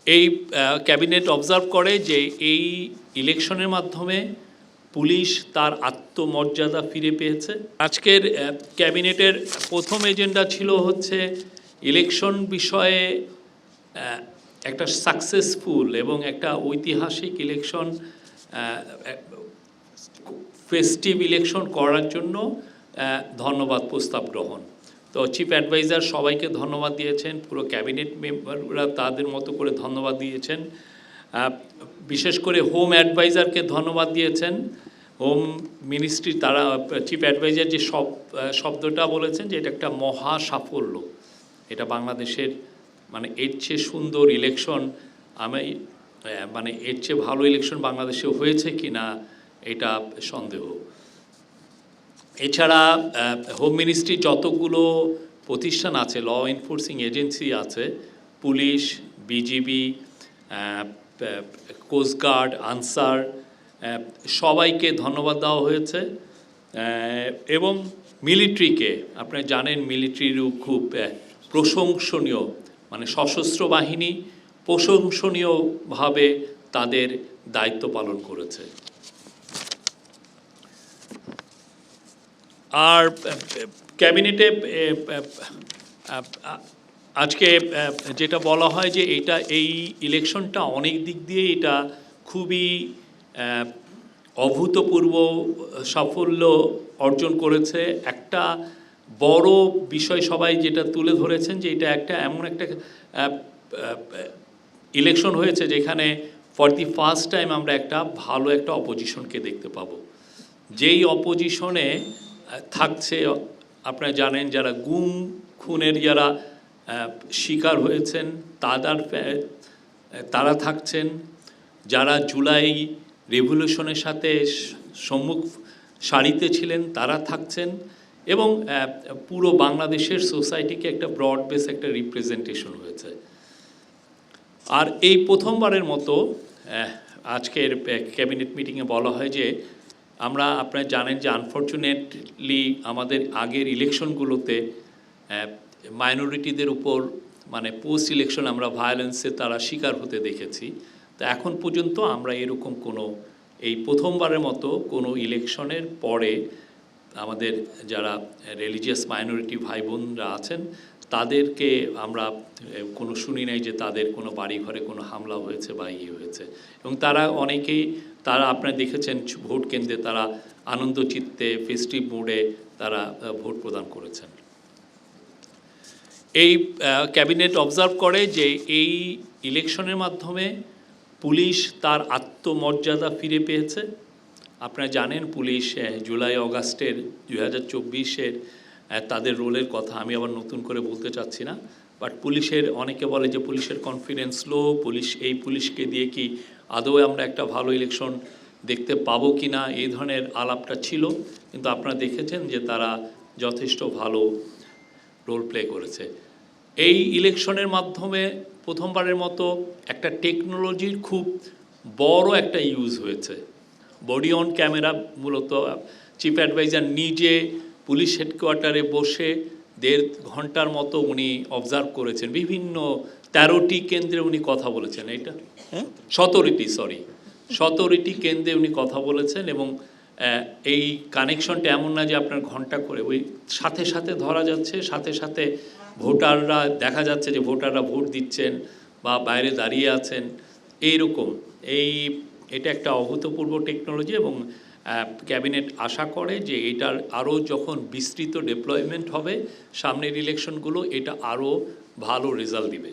এই cabinet observe করে যে এই ইলেকশনের মাধ্যমে পুলিশ তার আত্মমর্যাদা ফিরে পেয়েছে। আজকের ক্যাবিনেটের প্রথম এজেন্ডা ছিল হচ্ছে ইলেকশন বিষয়ে একটা সাকসেসফুল এবং একটা ঐতিহাসিক ইলেকশন, ফেস্টিভ ইলেকশন করার জন্য ধন্যবাদ প্রস্তাব গ্রহণ। তো চিফ অ্যাডভাইজার সবাইকে ধন্যবাদ দিয়েছেন, পুরো ক্যাবিনেট মেম্বাররা তাদের মতো করে ধন্যবাদ দিয়েছেন, বিশেষ করে হোম অ্যাডভাইজারকে ধন্যবাদ দিয়েছেন। হোম মিনিস্ট্রি তারা চিফ অ্যাডভাইজার যে শব্দটা বলেছেন যে এটা একটা মহা সাফল্য, এটা বাংলাদেশের মানে এর চেয়ে সুন্দর ইলেকশন আমি মানে এর চেয়ে ভালো ইলেকশন বাংলাদেশে হয়েছে কি না এটা সন্দেহ। এছাড়া হোম মিনিস্ট্রি যতগুলো প্রতিষ্ঠান আছে, ল এনফোর্সিং এজেন্সি আছে, পুলিশ, বিজিবি, কোস্টগার্ড, আনসার, সবাইকে ধন্যবাদ দেওয়া হয়েছে। এবং মিলিটারিকে আপনারা জানেন মিলিটারিরও খুব প্রশংসনীয়, মানে সশস্ত্র বাহিনী প্রশংসনীয়ভাবে তাদের দায়িত্ব পালন করেছে। আর ক্যাবিনেটে আজকে যেটা বলা হয় যে এই ইলেকশনটা অনেক দিক দিয়ে এটা খুবই অভূতপূর্ব সাফল্য অর্জন করেছে। একটা বড় বিষয় সবাই যেটা তুলে ধরেছেন যে এটা একটা এমন একটা ইলেকশন হয়েছে যেখানে ফর দি ফার্স্ট টাইম আমরা একটা ভালো একটা অপোজিশনকে দেখতে পাবো, যেই অপোজিশনে থাকছে আপনারা জানেন যারা গুম খুনের যারা শিকার হয়েছেন তারা থাকছেন, যারা জুলাই রেভলিউশনের সাথে সম্মুখ সারিতে ছিলেন তারা থাকছেন, এবং পুরো বাংলাদেশের সোসাইটিকে একটা ব্রড বেস একটা রিপ্রেজেন্টেশন হয়েছে। আর এই প্রথমবারের মতো আজকের ক্যাবিনেট মিটিংয়ে বলা হয় যে আপনারা জানেন যে আনফর্চুনেটলি আমাদের আগের ইলেকশনগুলোতে মাইনরিটিদের উপর মানে পোস্ট ইলেকশন আমরা ভায়োলেন্সে তারা শিকার হতে দেখেছি। তো এখন পর্যন্ত আমরা এরকম কোনো এই প্রথমবারের মতো কোনো ইলেকশনের পরে আমাদের যারা রিলিজিয়াস মাইনরিটি ভাই বোনরা আছেন তাদেরকে আমরা কোনো শুনি নাই যে তাদের কোনো বাড়ি ঘরে কোনো হামলা হয়েছে বা হয়েছে, এবং তারা অনেকেই তারা আপনারা দেখেছেন ভোট কেন্দ্রে তারা আনন্দ চিত্তে ফেস্টিভ মুডে তারা ভোট প্রদান করেছেন। এই ক্যাবিনেট অবজার্ভ করে যে এই ইলেকশনের মাধ্যমে পুলিশ তার আত্মমর্যাদা ফিরে পেয়েছে। আপনারা জানেন পুলিশ জুলাই অগাস্টের 2024-এর তাদের রোলের কথা আমি আবার নতুন করে বলতে চাচ্ছি না, বাট পুলিশের অনেকে বলে যে পুলিশের কনফিডেন্স লো, পুলিশকে দিয়ে কি আদৌ আমরা একটা ভালো ইলেকশন দেখতে পাবো কি না এই ধরনের আলাপটা ছিল, কিন্তু আপনারা দেখেছেন যে তারা যথেষ্ট ভালো রোল প্লে করেছে। এই ইলেকশনের মাধ্যমে প্রথমবারের মতো একটা টেকনোলজির খুব বড় একটা ইউজ হয়েছে। বডি অন ক্যামেরা মূলত চিফ অ্যাডভাইজার নিজে পুলিশ হেডকোয়ার্টারে বসে 1.5 ঘন্টার মতো উনি অবজার্ভ করেছেন, বিভিন্ন 13টি কেন্দ্রে উনি কথা বলেছেন, এটা 17টি কেন্দ্রে উনি কথা বলেছেন। এবং এই কানেকশনটা এমন না যে আপনার ঘন্টা করে ওই সাথে সাথে ধরা যাচ্ছে, সাথে সাথে ভোটাররা দেখা যাচ্ছে যে ভোটাররা ভোট দিচ্ছেন বা বাইরে দাঁড়িয়ে আছেন এইরকম। এটা একটা অভূতপূর্ব টেকনোলজি, এবং ক্যাবিনেট আশা করে যে এটার আরও যখন বিস্তৃত ডেপ্লয়মেন্ট হবে সামনের ইলেকশনগুলো এটা আরও ভালো রেজাল্ট দিবে।